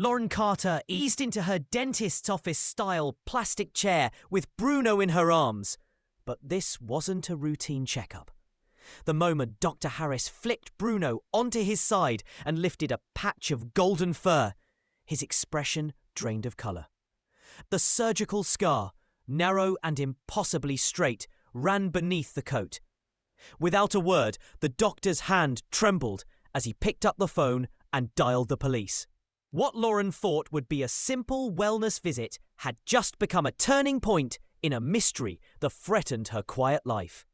Lauren Carter eased into her dentist's office-style plastic chair with Bruno in her arms. But this wasn't a routine checkup. The moment Dr. Harris flicked Bruno onto his side and lifted a patch of golden fur, his expression drained of colour. The surgical scar, narrow and impossibly straight, ran beneath the coat. Without a word, the doctor's hand trembled as he picked up the phone and dialed the police. What Lauren thought would be a simple wellness visit had just become a turning point in a mystery that threatened her quiet life.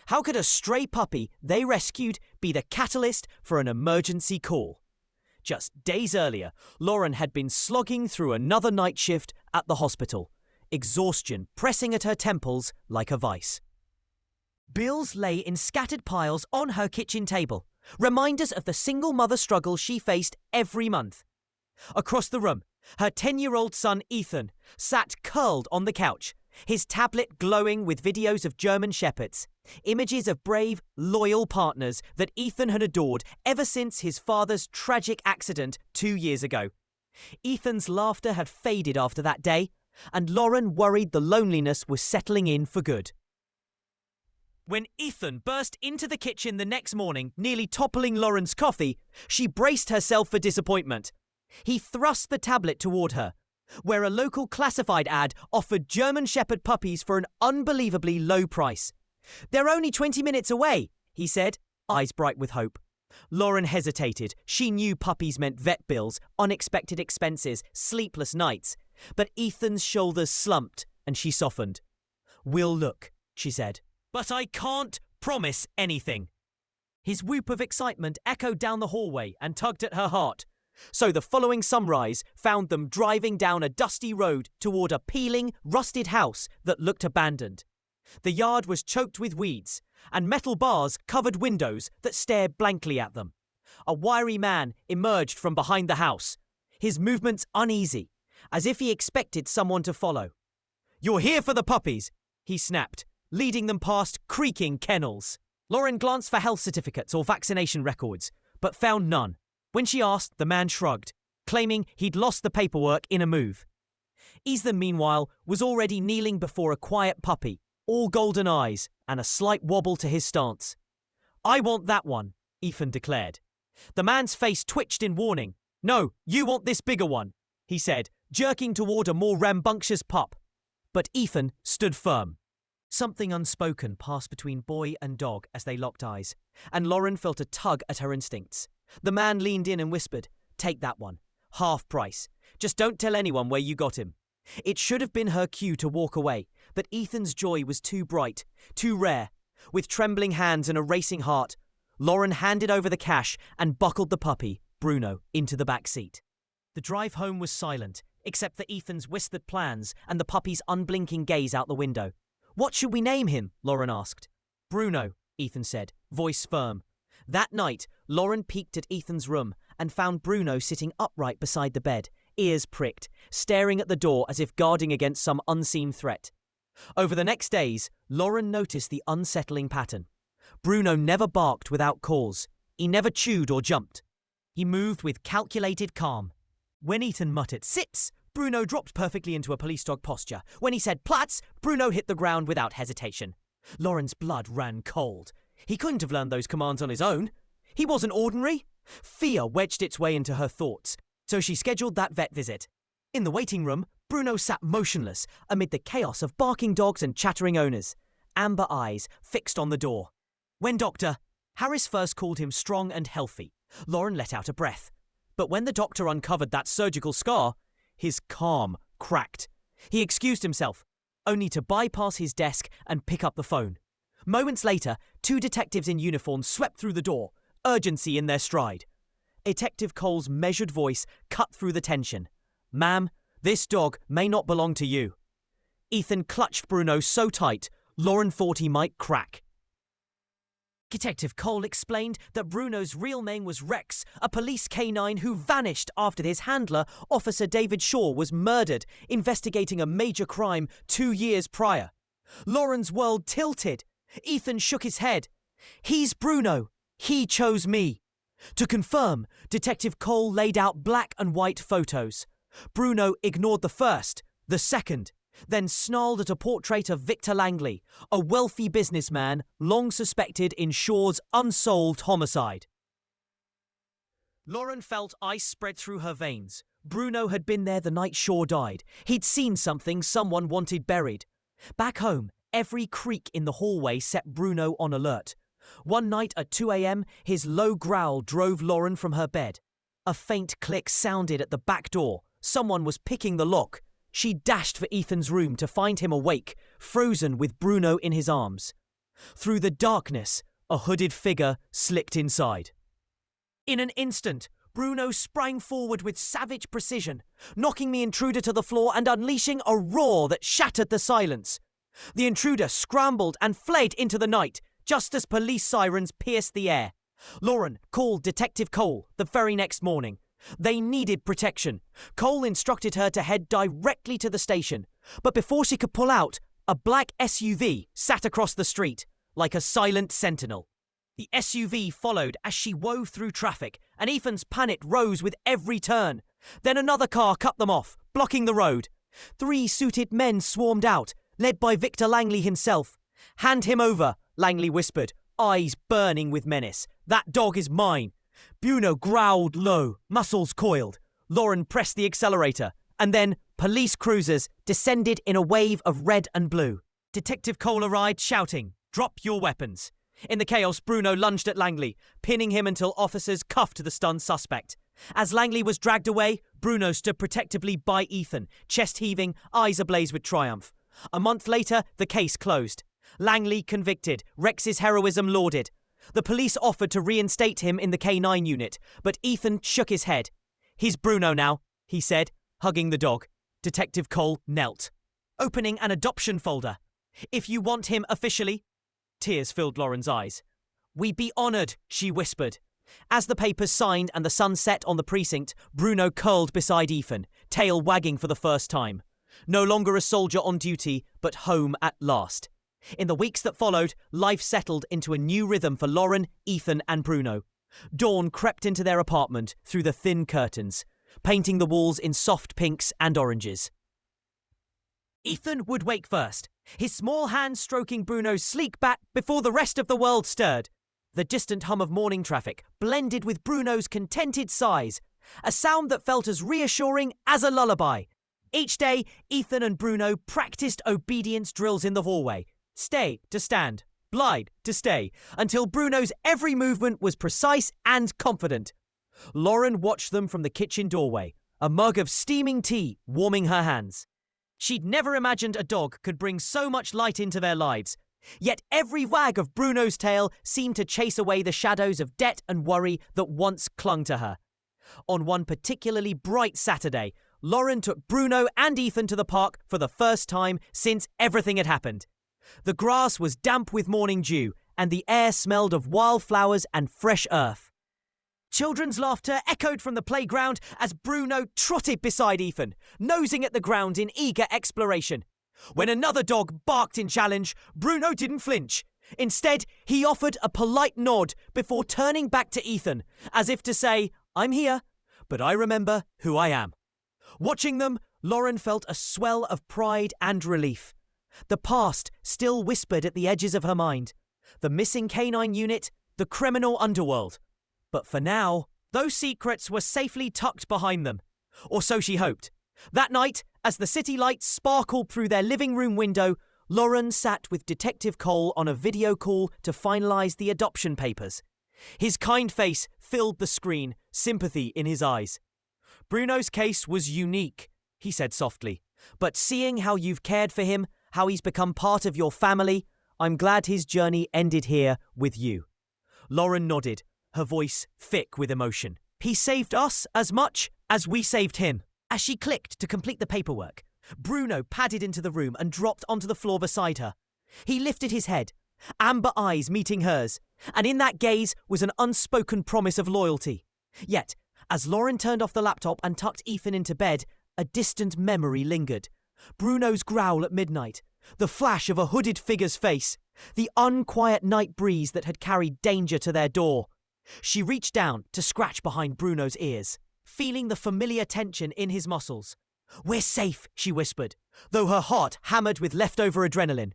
How could a stray puppy they rescued be the catalyst for an emergency call? Just days earlier, Lauren had been slogging through another night shift at the hospital, exhaustion pressing at her temples like a vice. Bills lay in scattered piles on her kitchen table, reminders of the single mother struggle she faced every month. Across the room, her 10-year-old son Ethan sat curled on the couch, his tablet glowing with videos of German shepherds, images of brave, loyal partners that Ethan had adored ever since his father's tragic accident 2 years ago. Ethan's laughter had faded after that day, and Lauren worried the loneliness was settling in for good. When Ethan burst into the kitchen the next morning, nearly toppling Lauren's coffee, she braced herself for disappointment. He thrust the tablet toward her, where a local classified ad offered German Shepherd puppies for an unbelievably low price. "They're only 20 minutes away," he said, eyes bright with hope. Lauren hesitated. She knew puppies meant vet bills, unexpected expenses, sleepless nights. But Ethan's shoulders slumped and she softened. "We'll look," she said. "But I can't promise anything." His whoop of excitement echoed down the hallway and tugged at her heart. So the following sunrise found them driving down a dusty road toward a peeling, rusted house that looked abandoned. The yard was choked with weeds, and metal bars covered windows that stared blankly at them. A wiry man emerged from behind the house, his movements uneasy, as if he expected someone to follow. "You're here for the puppies," he snapped, leading them past creaking kennels. Lauren glanced for health certificates or vaccination records, but found none. When she asked, the man shrugged, claiming he'd lost the paperwork in a move. Ethan, meanwhile, was already kneeling before a quiet puppy, all golden eyes and a slight wobble to his stance. "I want that one," Ethan declared. The man's face twitched in warning. "No, you want this bigger one," he said, jerking toward a more rambunctious pup. But Ethan stood firm. Something unspoken passed between boy and dog as they locked eyes, and Lauren felt a tug at her instincts. The man leaned in and whispered, "Take that one. Half price. Just don't tell anyone where you got him." It should have been her cue to walk away, but Ethan's joy was too bright, too rare. With trembling hands and a racing heart, Lauren handed over the cash and buckled the puppy, Bruno, into the back seat. The drive home was silent, except for Ethan's whispered plans and the puppy's unblinking gaze out the window. "What should we name him?" Lauren asked. "Bruno," Ethan said, voice firm. That night, Lauren peeked at Ethan's room and found Bruno sitting upright beside the bed, ears pricked, staring at the door as if guarding against some unseen threat. Over the next days, Lauren noticed the unsettling pattern. Bruno never barked without cause. He never chewed or jumped. He moved with calculated calm. When Ethan muttered, "Sits!" Bruno dropped perfectly into a police dog posture. When he said, "Platz!" Bruno hit the ground without hesitation. Lauren's blood ran cold. He couldn't have learned those commands on his own. He wasn't ordinary. Fear wedged its way into her thoughts, so she scheduled that vet visit. In the waiting room, Bruno sat motionless amid the chaos of barking dogs and chattering owners, amber eyes fixed on the door. When Dr. Harris first called him strong and healthy, Lauren let out a breath. But when the doctor uncovered that surgical scar, his calm cracked. He excused himself, only to bypass his desk and pick up the phone. Moments later, 2 detectives in uniform swept through the door, urgency in their stride. Detective Cole's measured voice cut through the tension. "Ma'am, this dog may not belong to you." Ethan clutched Bruno so tight, Lauren thought he might crack. Detective Cole explained that Bruno's real name was Rex, a police canine who vanished after his handler, Officer David Shaw, was murdered investigating a major crime 2 years prior. Lauren's world tilted. Ethan shook his head. "He's Bruno. He chose me." To confirm, Detective Cole laid out black and white photos. Bruno ignored the first, the second, then snarled at a portrait of Victor Langley, a wealthy businessman long suspected in Shaw's unsolved homicide. Lauren felt ice spread through her veins. Bruno had been there the night Shaw died. He'd seen something someone wanted buried. Back home, every creak in the hallway set Bruno on alert. One night at 2 a.m, his low growl drove Lauren from her bed. A faint click sounded at the back door. Someone was picking the lock. She dashed for Ethan's room to find him awake, frozen with Bruno in his arms. Through the darkness, a hooded figure slipped inside. In an instant, Bruno sprang forward with savage precision, knocking the intruder to the floor and unleashing a roar that shattered the silence. The intruder scrambled and fled into the night, just as police sirens pierced the air. Lauren called Detective Cole the very next morning. They needed protection. Cole instructed her to head directly to the station. But before she could pull out, a black SUV sat across the street, like a silent sentinel. The SUV followed as she wove through traffic, and Ethan's panic rose with every turn. Then another car cut them off, blocking the road. 3 suited men swarmed out, led by Victor Langley himself. "Hand him over," Langley whispered, eyes burning with menace. "That dog is mine." Bruno growled low, muscles coiled. Lauren pressed the accelerator, and then police cruisers descended in a wave of red and blue. Detective Cole arrived shouting, "Drop your weapons." In the chaos, Bruno lunged at Langley, pinning him until officers cuffed the stunned suspect. As Langley was dragged away, Bruno stood protectively by Ethan, chest heaving, eyes ablaze with triumph. A month later, the case closed. Langley convicted, Rex's heroism lauded. The police offered to reinstate him in the K9 unit, but Ethan shook his head. "He's Bruno now," he said, hugging the dog. Detective Cole knelt, opening an adoption folder. "If you want him officially..." Tears filled Lauren's eyes. "We'd be honoured," she whispered. As the papers signed and the sun set on the precinct, Bruno curled beside Ethan, tail wagging for the first time. No longer a soldier on duty, but home at last. In the weeks that followed, life settled into a new rhythm for Lauren, Ethan and Bruno. Dawn crept into their apartment through the thin curtains, painting the walls in soft pinks and oranges. Ethan would wake first, his small hand stroking Bruno's sleek back before the rest of the world stirred. The distant hum of morning traffic blended with Bruno's contented sighs, a sound that felt as reassuring as a lullaby. Each day, Ethan and Bruno practiced obedience drills in the hallway. Stay to stand, glide to stay, until Bruno's every movement was precise and confident. Lauren watched them from the kitchen doorway, a mug of steaming tea warming her hands. She'd never imagined a dog could bring so much light into their lives. Yet every wag of Bruno's tail seemed to chase away the shadows of debt and worry that once clung to her. On one particularly bright Saturday, Lauren took Bruno and Ethan to the park for the first time since everything had happened. The grass was damp with morning dew, and the air smelled of wildflowers and fresh earth. Children's laughter echoed from the playground as Bruno trotted beside Ethan, nosing at the ground in eager exploration. When another dog barked in challenge, Bruno didn't flinch. Instead, he offered a polite nod before turning back to Ethan, as if to say, "I'm here, but I remember who I am." Watching them, Lauren felt a swell of pride and relief. The past still whispered at the edges of her mind. The missing K9 unit, the criminal underworld. But for now, those secrets were safely tucked behind them. Or so she hoped. That night, as the city lights sparkled through their living room window, Lauren sat with Detective Cole on a video call to finalise the adoption papers. His kind face filled the screen, sympathy in his eyes. "Bruno's case was unique," he said softly. "But seeing how you've cared for him, how he's become part of your family, I'm glad his journey ended here with you." Lauren nodded, her voice thick with emotion. "He saved us as much as we saved him." As she clicked to complete the paperwork, Bruno padded into the room and dropped onto the floor beside her. He lifted his head, amber eyes meeting hers, and in that gaze was an unspoken promise of loyalty. Yet, as Lauren turned off the laptop and tucked Ethan into bed, a distant memory lingered. Bruno's growl at midnight, the flash of a hooded figure's face, the unquiet night breeze that had carried danger to their door. She reached down to scratch behind Bruno's ears, feeling the familiar tension in his muscles. "We're safe," she whispered, though her heart hammered with leftover adrenaline.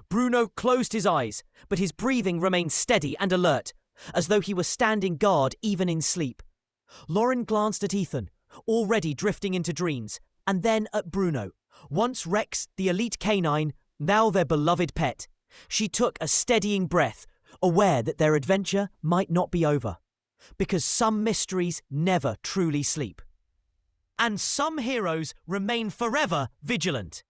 Bruno closed his eyes, but his breathing remained steady and alert, as though he was standing guard even in sleep. Lauren glanced at Ethan, already drifting into dreams, and then at Bruno. Once Rex, the elite canine, now their beloved pet. She took a steadying breath, aware that their adventure might not be over. Because some mysteries never truly sleep. And some heroes remain forever vigilant.